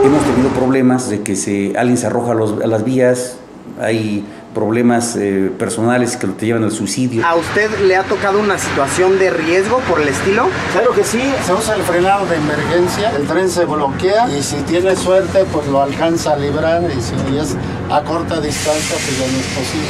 Hemos tenido problemas de que alguien se arroja a las vías, hay problemas personales que te llevan al suicidio. ¿A usted le ha tocado una situación de riesgo por el estilo? Claro que sí, se usa el frenado de emergencia, el tren se bloquea y si tiene suerte pues lo alcanza a librar, y si es a corta distancia pues ya no es posible.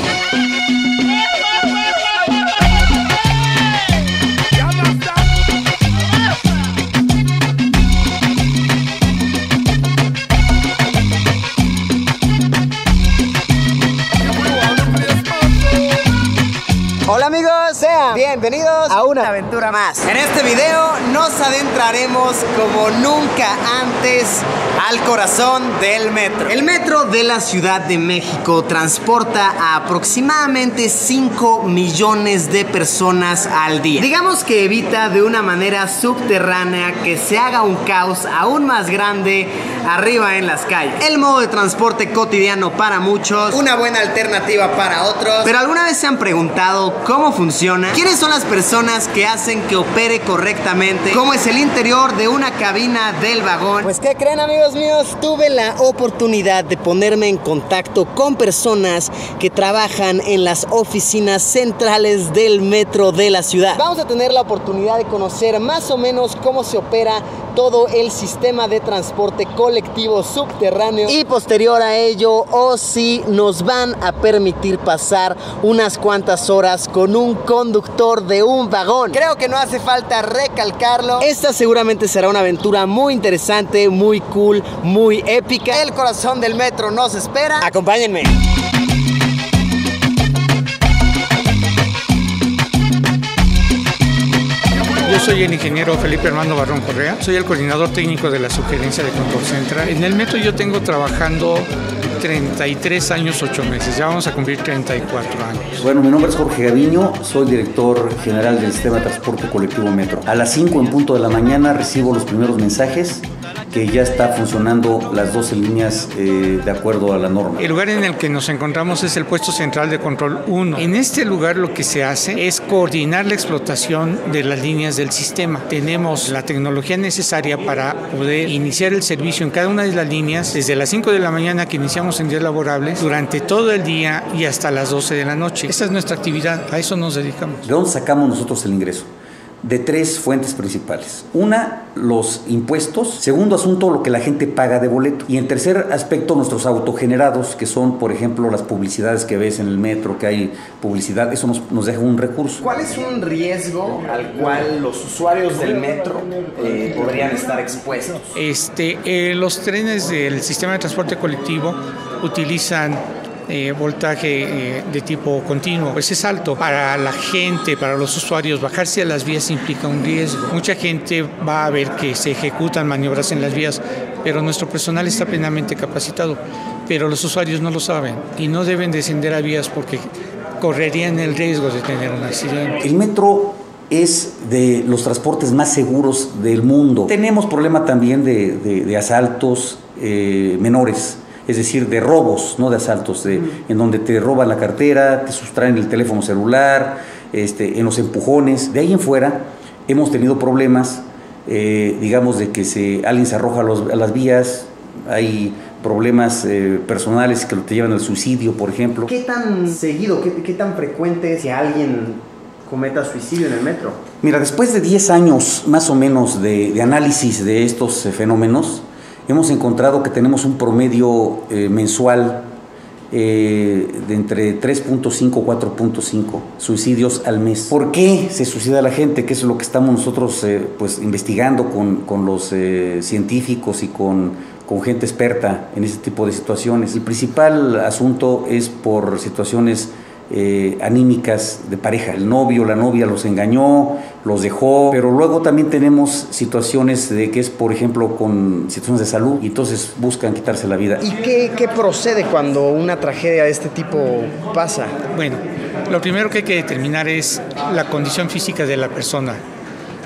Hola amigos, sean bienvenidos a una aventura más. En este video nos adentraremos como nunca antes al corazón del metro. El metro de la Ciudad de México transporta a aproximadamente 5 millones de personas al día. Digamos que evita de una manera subterránea que se haga un caos aún más grande arriba en las calles. El modo de transporte cotidiano para muchos, una buena alternativa para otros. Pero ¿alguna vez se han preguntado cómo funciona? ¿Quiénes son las personas que hacen que opere correctamente? ¿Cómo es el interior de una cabina del vagón? Pues ¿qué creen, amigos míos? Tuve la oportunidad de ponerme en contacto con personas que trabajan en las oficinas centrales del metro de la ciudad. Vamos a tener la oportunidad de conocer más o menos cómo se opera todo el sistema de transporte colectivo subterráneo, y posterior a ello, o si nos van a permitir pasar unas cuantas horas con un conductor de un vagón. Creo que no hace falta recalcarlo. Esta seguramente será una aventura muy interesante, muy cool, muy épica. El corazón del metro nos espera. Acompáñenme. Yo soy el ingeniero Felipe Armando Barrón Correa, soy el coordinador técnico de la Subgerencia de Control Central. En el metro yo tengo trabajando 33 años, 8 meses, ya vamos a cumplir 34 años. Bueno, mi nombre es Jorge Gaviño, soy director general del Sistema de Transporte Colectivo Metro. A las 5 en punto de la mañana recibo los primeros mensajes que ya está funcionando las 12 líneas de acuerdo a la norma. El lugar en el que nos encontramos es el puesto central de control 1. En este lugar lo que se hace es coordinar la explotación de las líneas del sistema. Tenemos la tecnología necesaria para poder iniciar el servicio en cada una de las líneas desde las 5 de la mañana que iniciamos en días laborables, durante todo el día y hasta las 12 de la noche. Esa es nuestra actividad, a eso nos dedicamos. ¿De dónde sacamos nosotros el ingreso? De 3 fuentes principales. Una, los impuestos. Segundo asunto, lo que la gente paga de boleto. Y en tercer aspecto, nuestros autogenerados, que son, por ejemplo, las publicidades que ves en el metro, que hay publicidad, eso nos deja un recurso. ¿Cuál es un riesgo al cual los usuarios del metro podrían estar expuestos? Los trenes del sistema de transporte colectivo utilizan voltaje de tipo continuo, pues es alto. Para la gente, para los usuarios, bajarse a las vías implica un riesgo. Mucha gente va a ver que se ejecutan maniobras en las vías, pero nuestro personal está plenamente capacitado, pero los usuarios no lo saben y no deben descender a vías porque correrían el riesgo de tener un accidente. El metro es de los transportes más seguros del mundo. Tenemos problema también de asaltos menores, es decir, de robos, no de asaltos, en donde te roban la cartera, te sustraen el teléfono celular, en los empujones. De ahí en fuera hemos tenido problemas, digamos, de que alguien se arroja a las vías, hay problemas personales que te llevan al suicidio, por ejemplo. ¿Qué tan seguido, qué tan frecuente es que alguien cometa suicidio en el metro? Mira, después de 10 años más o menos de análisis de estos fenómenos, hemos encontrado que tenemos un promedio mensual de entre 3.5 a 4.5 suicidios al mes. ¿Por qué se suicida la gente? Que eso es lo que estamos nosotros pues investigando con los científicos y con gente experta en ese tipo de situaciones. El principal asunto es por situaciones anímicas de pareja. El novio, la novia los engañó, los dejó, pero luego también tenemos situaciones de que es, por ejemplo, con situaciones de salud y entonces buscan quitarse la vida. ¿Y qué procede cuando una tragedia de este tipo pasa? Bueno, lo primero que hay que determinar es la condición física de la persona.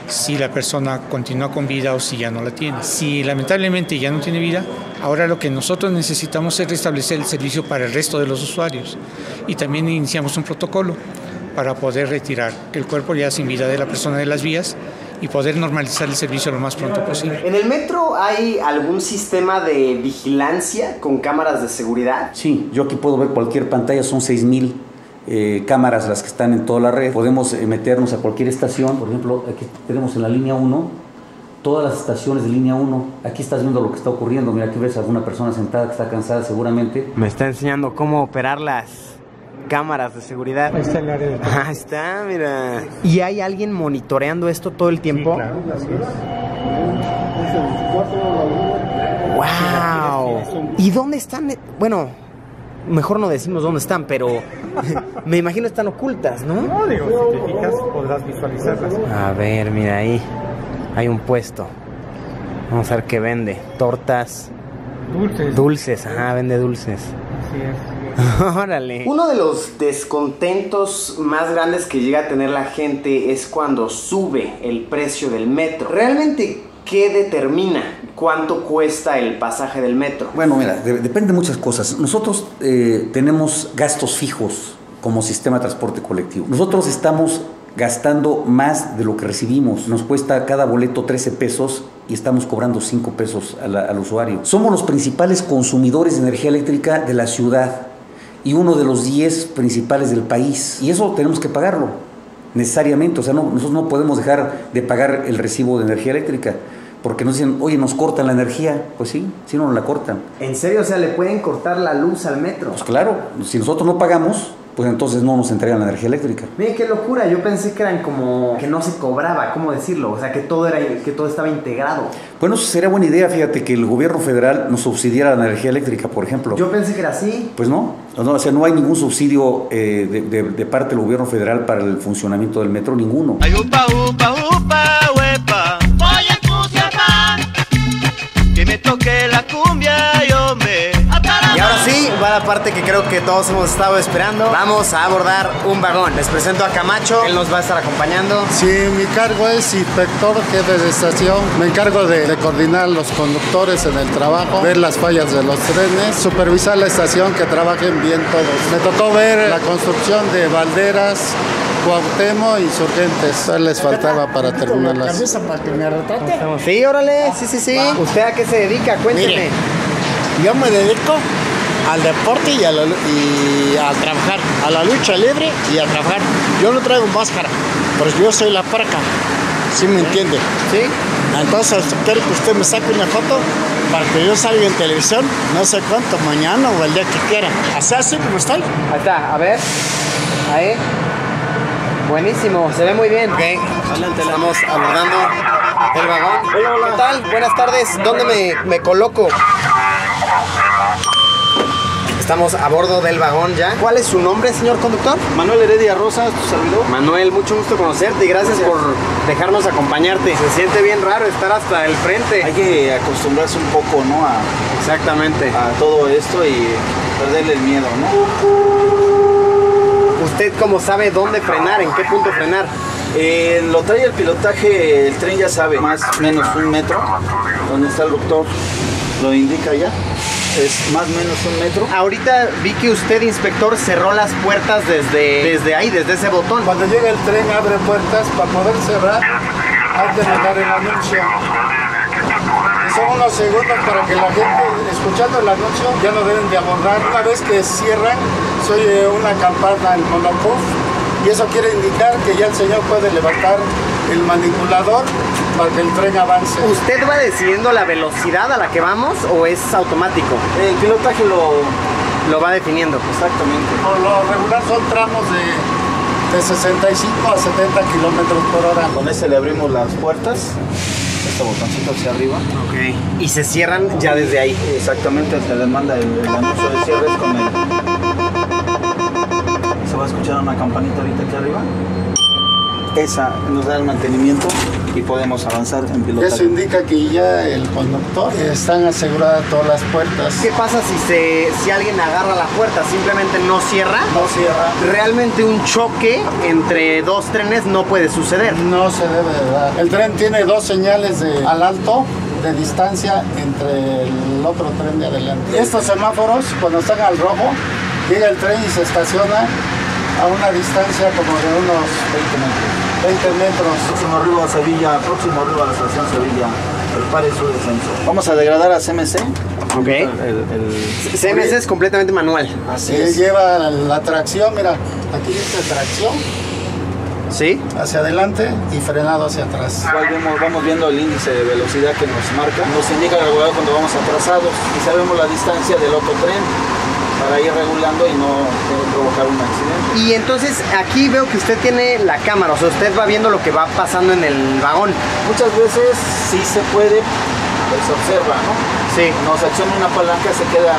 Si la persona continúa con vida o si ya no la tiene. Si lamentablemente ya no tiene vida, ahora lo que nosotros necesitamos es restablecer el servicio para el resto de los usuarios. Y también iniciamos un protocolo para poder retirar el cuerpo ya sin vida de la persona de las vías y poder normalizar el servicio lo más pronto posible. ¿En el metro hay algún sistema de vigilancia con cámaras de seguridad? Sí, yo aquí puedo ver cualquier pantalla, son 6,000 cámaras las que están en toda la red. Podemos meternos a cualquier estación, por ejemplo, aquí tenemos en la línea 1, todas las estaciones de línea 1, aquí estás viendo lo que está ocurriendo, mira, aquí ves a alguna persona sentada que está cansada seguramente. Me está enseñando cómo operar las cámaras de seguridad. Ahí está el área de... Ahí está, mira. ¿Y hay alguien monitoreando esto todo el tiempo? Sí, claro, así es. ¡Wow! ¿Y dónde están? Bueno, mejor no decimos dónde están, pero me imagino están ocultas, ¿no? No, digo, si te fijas podrás visualizarlas. A ver, mira ahí. Hay un puesto. Vamos a ver qué vende. Tortas. Dulces. Dulces, ajá, vende dulces. Así es. Órale. Uno de los descontentos más grandes que llega a tener la gente es cuando sube el precio del metro. ¿Realmente qué determina cuánto cuesta el pasaje del metro? Bueno, mira, depende de muchas cosas. Nosotros tenemos gastos fijos como sistema de transporte colectivo. Nosotros estamos gastando más de lo que recibimos. Nos cuesta cada boleto 13 pesos y estamos cobrando 5 pesos al usuario. Somos los principales consumidores de energía eléctrica de la ciudad y uno de los 10 principales del país. Y eso tenemos que pagarlo necesariamente. O sea, nosotros no podemos dejar de pagar el recibo de energía eléctrica. Porque nos dicen, oye, nos cortan la energía. Pues sí, sí nos la cortan. ¿En serio? O sea, ¿le pueden cortar la luz al metro? Pues claro, si nosotros no pagamos, pues entonces no nos entregan la energía eléctrica. Miren qué locura, yo pensé que eran como que no se cobraba, ¿cómo decirlo? O sea, que todo estaba integrado. Bueno, sería buena idea, fíjate, que el gobierno federal nos subsidiara la energía eléctrica, por ejemplo. Yo pensé que era así. Pues no, o sea, no hay ningún subsidio de parte del gobierno federal para el funcionamiento del metro, ninguno. Ay, upa, upa, upa, huepa. Voy a entusiasmar, que me toque la cumbia, yo me... Y ahora sí, va la parte que creo que todos hemos estado esperando. Vamos a abordar un vagón. Les presento a Camacho, él nos va a estar acompañando. Sí, mi cargo es inspector, jefe de estación. Me encargo de coordinar los conductores en el trabajo, ver las fallas de los trenes, supervisar la estación, que trabajen bien todos. Me tocó ver la construcción de Valderas, Cuauhtémoc y Insurgentes. Les faltaba para terminarlas. Para que me retrate. Sí, órale, sí. ¿Usted a qué se dedica? Cuénteme. Mire, yo me dedico al deporte y a trabajar, a la lucha libre y a trabajar. Yo no traigo máscara, pero yo soy la parca. ¿Sí me entiende? Sí. Entonces, quiero que usted me saque una foto para que yo salga en televisión, no sé cuánto, mañana o el día que quiera. Así como estoy. Ahí está, a ver. Ahí. Buenísimo, se ve muy bien. Ok, estamos abordando el vagón. Hola. ¿Qué tal? Buenas tardes. ¿Dónde me coloco? Estamos a bordo del vagón ya. ¿Cuál es su nombre, señor conductor? Manuel Heredia Rosas, tu servidor. Manuel, mucho gusto conocerte y gracias por dejarnos acompañarte. Se siente bien raro estar hasta el frente. Hay que acostumbrarse un poco, ¿no? Exactamente. A todo esto y perderle el miedo, ¿no? ¿Usted cómo sabe dónde frenar? ¿En qué punto frenar? Lo trae el pilotaje, el tren ya sabe, más o menos 1 metro, donde está el doctor, lo indica ya. Es más o menos 1 metro. Ahorita vi que usted, inspector, cerró las puertas desde ahí, desde ese botón. Cuando llega el tren abre puertas para poder cerrar, hay que dejar el anuncio. Y son unos segundos para que la gente, escuchando el anuncio, ya no deben de abordar. Una vez que cierran, se oye una campana, el monopuff, y eso quiere indicar que ya el señor puede levantar el manipulador para que el tren avance. ¿Usted va decidiendo la velocidad a la que vamos o es automático? El pilotaje lo va definiendo. Exactamente. Por lo regular son tramos de 65 a 70 kilómetros por hora. Con ese le abrimos las puertas, este botoncito hacia arriba. Ok. Y se cierran ya desde ahí. Exactamente, se le manda el anuncio de cierres con el... Se va a escuchar una campanita ahorita aquí arriba. Esa nos da el mantenimiento y podemos avanzar en pilotaje. Eso indica que ya el conductor están aseguradas todas las puertas. ¿Qué pasa si alguien agarra la puerta? ¿Simplemente no cierra? No cierra. Realmente un choque entre dos trenes no puede suceder. No se debe de dar. El tren tiene 2 señales al alto de distancia entre el otro tren de adelante. Estos semáforos, cuando están al rojo, llega el tren y se estaciona a una distancia como de unos 20 metros. 20 metros. Próximo arriba a Sevilla, próximo arriba a la estación Sevilla. Prepare su descenso. Vamos a degradar a CMC. Ok. CMC es completamente manual. Así es. Lleva la tracción, mira, aquí dice tracción. ¿Sí? Hacia adelante y frenado hacia atrás. Igual vamos viendo el índice de velocidad que nos marca. Nos indica el regulador cuando vamos atrasados y sabemos la distancia del otro tren para ir regulando y no provocar un accidente. Y entonces aquí veo que usted tiene la cámara, o sea, usted va viendo lo que va pasando en el vagón. Muchas veces sí se puede, pues se observa, ¿no? Sí. Nos acciona una palanca, se queda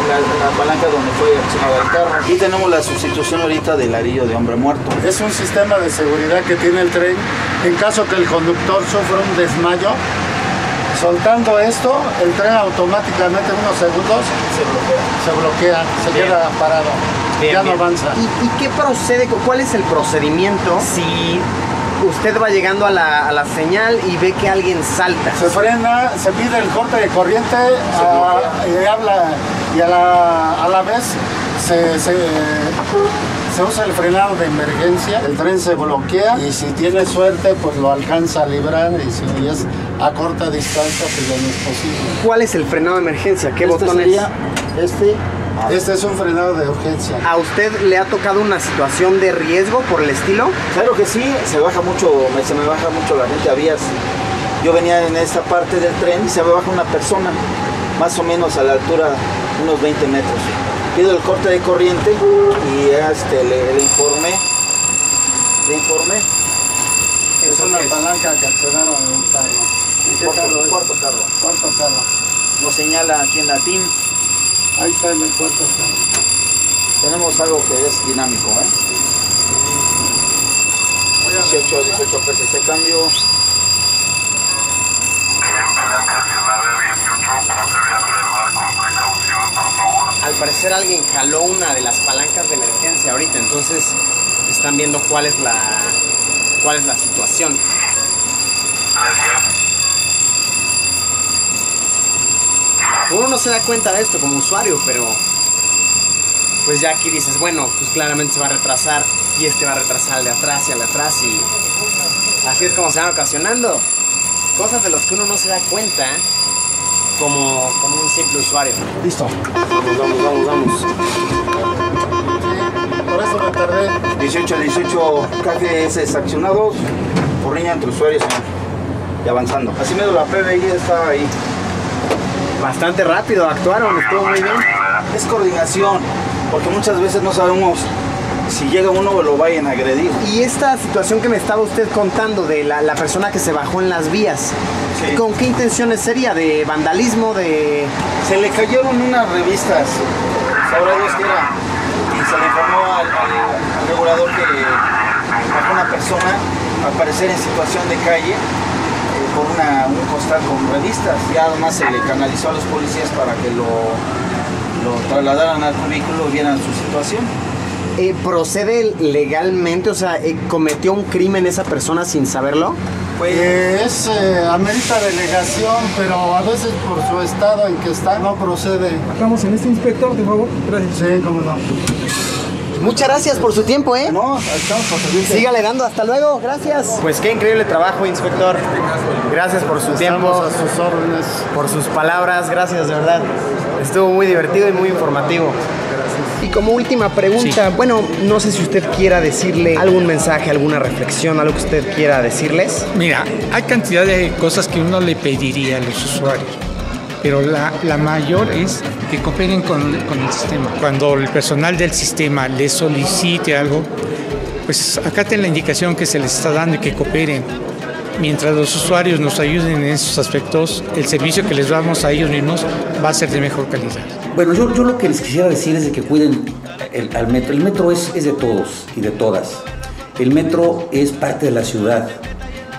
la palanca donde fue accionado el carro. Aquí tenemos la sustitución ahorita del arillo de hombre muerto. Es un sistema de seguridad que tiene el tren en caso que el conductor sufra un desmayo. Soltando esto, el tren automáticamente en unos segundos se bloquea, se queda parado, ya no avanza. ¿Y qué procede? ¿Cuál es el procedimiento si usted va llegando a la señal y ve que alguien salta? Se frena, se pide el corte de corriente y a la vez se usa el frenado de emergencia, el tren se bloquea y si tiene suerte pues lo alcanza a librar y si es a corta distancia pues ya no es posible. ¿Cuál es el frenado de emergencia? ¿Qué botones? Este es un frenado de urgencia. ¿A usted le ha tocado una situación de riesgo por el estilo? Claro que sí, se me baja mucho la gente a vías. Yo venía en esta parte del tren y se me baja una persona, más o menos a la altura unos 20 metros. Pido el corte de corriente y le informé. Es una palanca que accionaron en un carro. ¿En qué carro es? Cuarto carro. Cuarto carro. Nos señala aquí en latín. Ahí está en el cuarto carro. Tenemos algo que es dinámico, 18 PCC cambio. Al parecer alguien jaló una de las palancas de emergencia ahorita, entonces están viendo cuál es la situación. Uno no se da cuenta de esto como usuario, pero pues ya aquí dices, bueno, pues claramente se va a retrasar y este va a retrasar al de atrás y al de atrás y así es como se van ocasionando cosas de las que uno no se da cuenta como un simple usuario. Listo. Vamos. Por eso me tardé. 18 KGS accionados por línea entre usuarios y avanzando. Así medio la PBI está ahí. Bastante rápido actuaron, estuvo muy bien. Es coordinación, porque muchas veces no sabemos si llega uno o lo vayan a agredir. Y esta situación que me estaba usted contando de la persona que se bajó en las vías, sí. ¿Con qué intenciones sería? ¿De vandalismo? Se le cayeron unas revistas, sabrá Dios qué era, y se le informó al regulador que bajó una persona, al parecer en situación de calle, por un costal con revistas. Y además se le canalizó a los policías para que lo trasladaran al cubículo y vieran su situación. ¿Procede legalmente? O sea, ¿cometió un crimen esa persona sin saberlo? Pues amerita delegación, pero a veces por su estado en que está no procede. Estamos en este inspector, por favor. Gracias. Sí, cómo no. Muchas gracias por su tiempo, ¿eh? No, estamos por servirte. Sígale dando, hasta luego, gracias. Pues qué increíble trabajo, inspector. Gracias por su tiempo, a sus órdenes. por sus palabras, gracias de verdad. Estuvo muy divertido y muy informativo. Y como última pregunta, sí. Bueno, no sé si usted quiera decirle algún mensaje, alguna reflexión, algo que usted quiera decirles. Mira, hay cantidad de cosas que uno le pediría a los usuarios, pero la mayor es que cooperen con el sistema. Cuando el personal del sistema les solicite algo, pues acá la indicación que se les está dando y que cooperen. Mientras los usuarios nos ayuden en esos aspectos, el servicio que les damos a ellos mismos va a ser de mejor calidad. Bueno, yo lo que les quisiera decir es de que cuiden al metro. El metro es de todos y de todas. El metro es parte de la ciudad.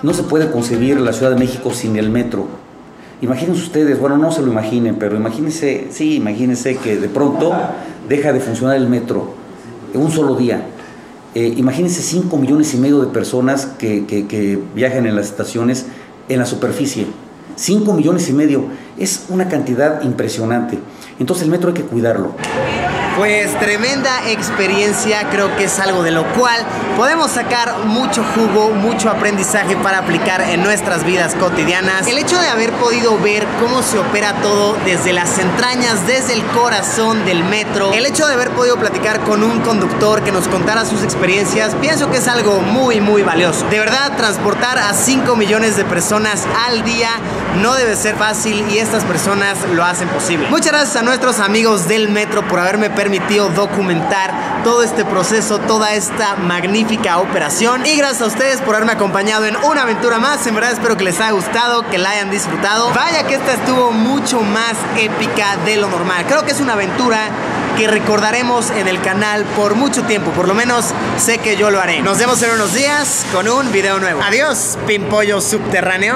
No se puede concebir la Ciudad de México sin el metro. Imagínense ustedes, bueno, no se lo imaginen, pero imagínense que de pronto deja de funcionar el metro en un solo día. Imagínense 5,5 millones de personas que viajan en las estaciones en la superficie. 5,5 millones, es una cantidad impresionante. Entonces el metro hay que cuidarlo. Pues tremenda experiencia, creo que es algo de lo cual podemos sacar mucho jugo, mucho aprendizaje para aplicar en nuestras vidas cotidianas. El hecho de haber podido ver cómo se opera todo desde las entrañas, desde el corazón del metro, el hecho de haber podido platicar con un conductor que nos contara sus experiencias, pienso que es algo muy valioso. De verdad, transportar a 5 millones de personas al día no debe ser fácil y estas personas lo hacen posible. Muchas gracias a nuestros amigos del metro por haberme permitido documentar todo este proceso, toda esta magnífica operación, y gracias a ustedes por haberme acompañado en una aventura más. En verdad espero que les haya gustado, que la hayan disfrutado. Vaya que esta estuvo mucho más épica de lo normal. Creo que es una aventura que recordaremos en el canal por mucho tiempo, por lo menos sé que yo lo haré. Nos vemos en unos días con un video nuevo. Adiós, pimpollo subterráneo.